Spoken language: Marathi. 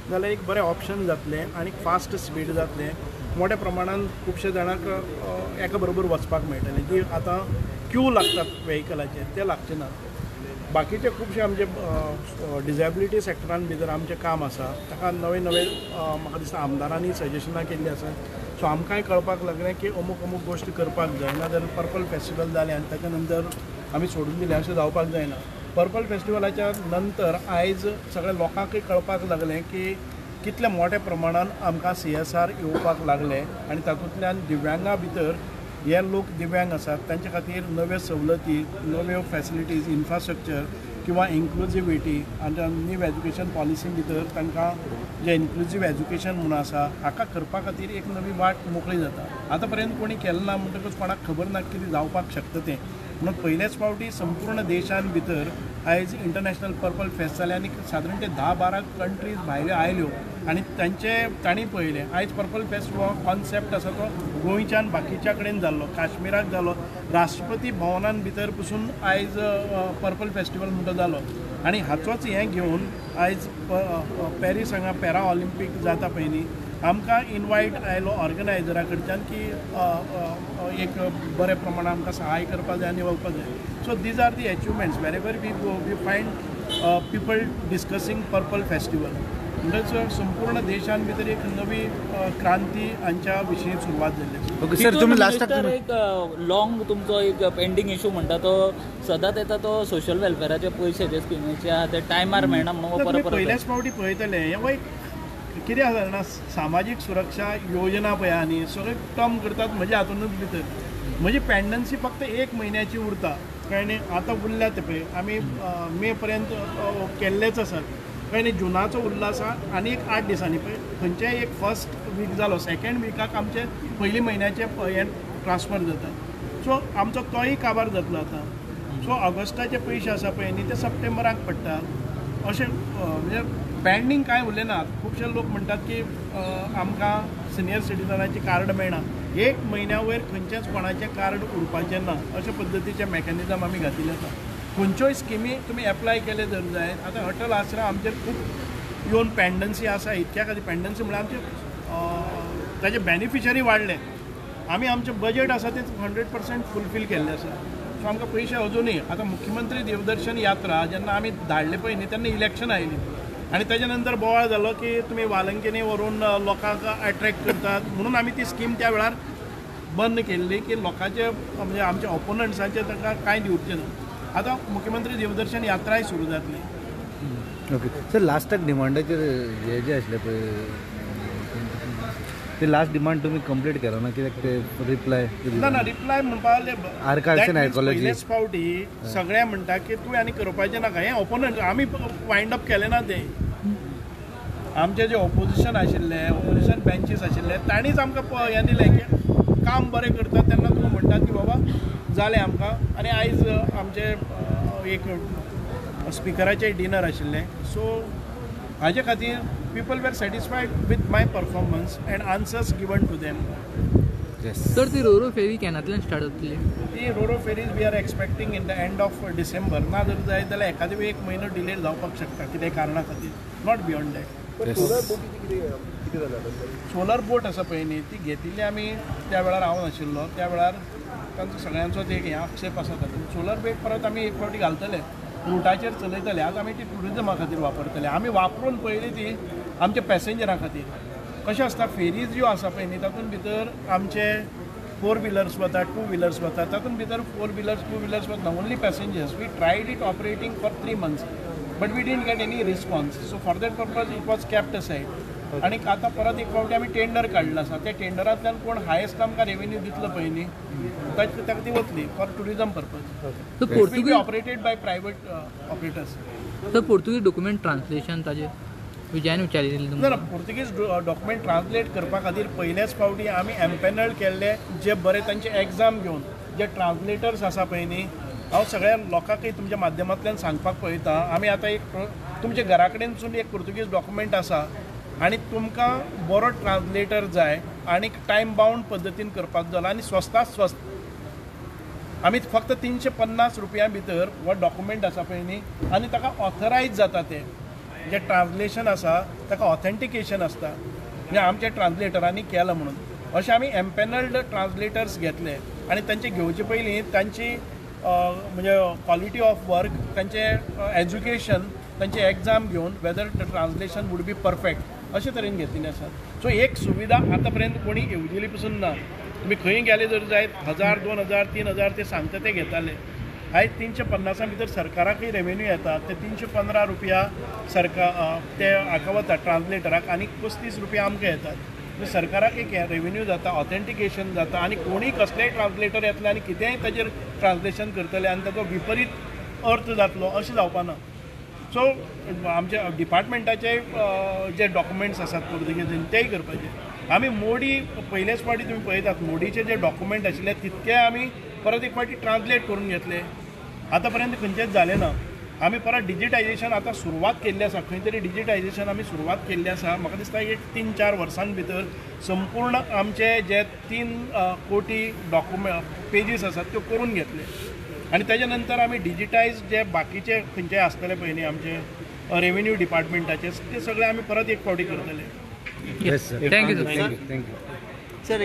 जाल्यार एक बरें ऑप्शन जातलें आनी फास्ट स्पीड जातलें. मोठ्या प्रमाणात खुबशे जाणांक एका बरोबर वचपाक मेळटलें. जी आतां क्यू लागतात व्हेहिकलाचे ते लागचे ना. बाकीचे खुबशे आमचे डिजेबिलिटी सेक्टरान भितर आमचें काम आसा ताका नवे नवे म्हाका दिसता आमदारांनी सजेशनां केल्लीं आसा. सो आमकांय कळपाक लागलें की अमूक अमूक गोश्टी करपाक जाय ना जाल्यार पर्पल फेस्टिवल जालें आनी ताच्या नंतर आमी सोडून दिलें अशें जावपाक जायना. पर्पल फेस्टिवलाच्या नंतर आयज सगळ्या लोकांकय कळपाक लागलें की कितल्या मोठ्या प्रमाणात आमकां CSR येवपाक लागले आनी तातूंतल्यान दिव्यांगा भितर हे लोक दिव्यांग आसात तांचे खातीर नव्यो सवलती, नव्यो फॅसिलिटीज, इन्फ्रास्ट्रक्चर किंवा इन्क्लुजिविटी आनी न्यू एज्युकेशन पॉलिसी भितर तांकां जे इन्क्लुजीव एज्युकेशन म्हणून आसा हाका करपा खातीर एक नवी वाट मोकळी जाता. आतां पर्यंत कोणी केलें ना म्हणटकच कोणाक खबर ना कितें जावपाक शकता तें. म्हणून पयलेच फावटी संपूर्ण देशान भितर आयज इंटरनॅशनल पर्पल फेस्ट जालें आनी सादारण ते 10-12 कंट्रीज भायल्यो आयल्यो आनी तांणी पळयलें. आयज पर्पल फेस्ट हो कॉन्सेप्ट आसा तो गोंयच्यान बाकीच्या कडेन जाल्लो, काश्मीराक जालो, राष्ट्रपती भवनान भितर पसून आयज पर्पल फेस्टिवल म्हणटा जालो. आनी हाचोच हें घेवन आयज पॅरीस हांगा पॅरा ऑलिंपीक जाता पळय न्ही आमकां इनवायट आयलो ऑर्गनायझरा कडच्यान की एक बरे प्रमाणात आमकां सहाय करपा जाय आनी वळपा जाय. So these are the achievements wherever we go we find people discussing purple festival. म्हणटच संपूर्ण देशान भितर एक नवी क्रांती हांच्या विशीं सुरवात जाल्ली. ओके सर, तुम्ही लास्ट एक लॉंग तुमचो एक पेंडींग इशू म्हणटा तो सदांच येता तो सोशल वेलफेराचे पयशाचे स्किमीचे आहा ते टायमार मेळना म्हणून परत पयलेच फावटी पळयतले हें वय कितें आसा जाणा सामाजीक सुरक्षा योजना पळय आहा न्ही सगळे टर्म करतात म्हज्या हातूनच भितर. म्हजी पेंडन्सी फक्त 1 म्हयन्याची उरता कळ्ळें न्ही. आतां उरल्या ते पळय आमी मे पर्यंत केल्लेच आसात कळ्ळें न्ही. जुनाचो उरला आसा आनी एक 8 दिसांनी पळय खंयचेय एक फर्स्ट वीक जालो सेकेंड विकाक आमचे पयली म्हयन्याचे हें ट्रान्सफर जाता. सो आमचो तोय काबार जातलो आतां. सो ऑगस्टाचे पयशे आसा पळय न्ही ते सप्टेंबराक पडटा अशें म्हणजे पेंडींग कांय उरलें ना. खुबशे लोक म्हणटात की आमकां सिनियर सिटीजनाची कार्ड मेळना. 1 म्हयन्या वयर खंयचेच कोणाचें कार्ड उरपाचें ना अशे पद्दतीचें मेकॅनिजम आमी घातिल्लें आसा. खंयच्योय स्किमी तुमी एप्लाय केले जर जाय. आतां अटल आश्रम आमचेर खूब येवन पेंडन्सी आसा इतक्या खातीर पेंडन्सी म्हळ्यार आमचे ताजे बेनिफिशरी वाडले. आमी आमचें बजेट आसा तें 100% फुलफील केल्लें आसा. सो आमकां पयशे अजुनूय आतां मुख्यमंत्री देवदर्शन यात्रा जेन्ना आमी धाडले पळय न्ही तेन्ना इलेक्शन आयली आनी ताच्या नंतर बोवाळ जालो की तुमी वालंकिनी व्हरून लोकांक अट्रॅक्ट करतात म्हणून आमी ती स्कीम त्या वेळार बंद केल्ली की लोकांचे म्हणजे आमच्या ऑपोनंट्सांचे ताका कांय दिवचें ना. आतां मुख्यमंत्री देवदर्शन यात्राय सुरू जातली. ओके सर, लास्टाक डिमांडाचेर हे जे आसले पळय ते लास्ट डिमांड तुम्ही कंप्लीट केला ना कित्याक ते रिप्लाय ना रिप्लाय म्हणपाक आर्कायव्स आयकॉलॉजी पयलेच फावटी सगळे म्हणटा की तूं आनी करपाचें नाका. हें ऑपोनंट आमी वायंड अप केलें ना तें. आमचे जे ऑपोजिशन आशिल्ले ऑपोजिशन बेंचीस आशिल्ले तांणीच आमकां हें दिलें की काम बरें करता तेन्ना तुमी म्हणटात की बाबा जालें आमकां. आनी आयज आमचे एक स्पिकराचें डिनर आशिल्लें. सो हाजे खातीर people were satisfied with my performance and answers given to them. Yes. Sir, the Roro ferry केन्नातल्यान स्टार्ट जातली? The Roro ferries we are expecting in the end of December. ना जर जाय जाल्यार एखादे 1 म्हयनो डिले जावपाक शकता कितें कारणा खातीर. Not beyond that. सोलर बोट आसा पळय न्ही ती घेतिल्ली आमी त्या वेळार हांव नाशिल्लो. त्या वेळार तांचो सगळ्यांचोच एक हें आक्षेप आसा तातूंत. सोलर बोट परत आमी एक फावटी घालतले रुटाचेर चलयतले. आज आमी ती टुरिजमा खातीर वापरतले. आमी वापरून पयली ती आमच्या पॅसेंजरां खातीर. कशें आसता फेरीज ज्यो आसा पळय न्ही तातूंत भितर आमचे 4 व्हिलर्स वता 2 व्हिलर्स वता. तातूंत भितर 4 व्हिलर्स 2 व्हिलर्स वता only passengers. We tried it operating for 3 months but we didn't get any response. So for that purpose it was kept aside. आनी आतां परत एक फावटी आमी टेंडर काडलें आसा. त्या टेंडरांतल्यान कोण हायेस्ट आमकां रेवेन्यू दितलो पळय न्ही ताका ती वतली for tourism purpose. Operated by private operators. Sir Portuguese document translation ताजेर विजयान विचारिल्लें ना पोर्तुगीज डॉक्युमेंट ट्रान्सलेट करपा खातीर पयलेच फावटी आमी एम्पॅनल्ड केल्ले जे बरे तांचे एग्जाम घेवन जे ट्रान्सलेटर्स आसा पळय न्ही हांव सगळ्या लोकांकय तुमच्या माध्यमांतल्यान सांगपाक पळयता. आमी आतां एक तुमच्या घरा कडेनसून एक पोर्तुगीज डॉक्युमेंट आसा आनी तुमकां बरो ट्रान्सलेटर जाय आनी टायम बाउंड पद्दतीन करपाक जालो आनी स्वस्तात स्वस्त. आमी फक्त 350 रुपया भितर हो डॉक्युमेंट आसा पळय न्ही आनी ताका ऑथरायज जाता ते जे ट्रान्सलेशन आसा ताका ऑथेंटिकेशन आसता म्हणजे आमच्या ट्रान्सलेटरांनी केलां म्हणून अशें आमी एम्पॅनल्ड ट्रान्सलेटर्स घेतले आनी तांचे घेवचे पयलीं तांची म्हणजे क्वॉलिटी ऑफ वर्क तांचें एज्युकेशन तांचे एग्जाम घेवन whether the translation would be perfect अशे तरेन घेतिल्लें आसा सो एक सुविधा आतां पर्यंत कोणी येवजिल्ली पसून ना तुमी खंय गेले जर जायत 1000, 2000, 3000 ते सांगता ते घेताले आयज 350 भितर सरकाराकय रेवेन्यू येता ते 315 रुपया सरकार ते हाका वता ट्रान्सलेटराक आनी 35 रुपया आमकां येतात म्हणजे सरकाराक एक रेवेन्यू जाता ऑथेंटिकेशन जाता आनी कोणीय कसलेय ट्रान्सलेटर येतले आनी कितेंय ताजेर ट्रान्सलेशन करतले आनी ताचो विपरीत अर्थ जातलो अशें जावपाना सो आमच्या डिपार्टमेंटाचे जे डॉक्युमेंट्स आसात पुर्तुगेजीन तेय करपाचे आमी मोडी पयलेच फावटी तुमी पळयतात मोडीचे जे डॉक्युमेंट आशिल्ले तितके आमी परत एक फावटी ट्रान्सलेट करून घेतले आतां पर्यंत खंयचेच जालें ना आमी परत डिजिटायजेशन आतां सुरवात केल्ली आसा खंय तरी डिजिटायजेशन आमी सुरवात केल्ली आसा म्हाका दिसता एक 3-4 वर्सां भितर संपूर्ण आमचे जे 3 कोटी पेजीस आसात त्यो करून घेतले आनी तेच्या नंतर आमी डिजिटायज जे बाकीचे खंयचे आसतले पळय न्ही आमचे रेवेन्यू डिपार्टमेंटाचे ते सगळे आमी परत एक फावटी करतले yes sir thank you sir thank you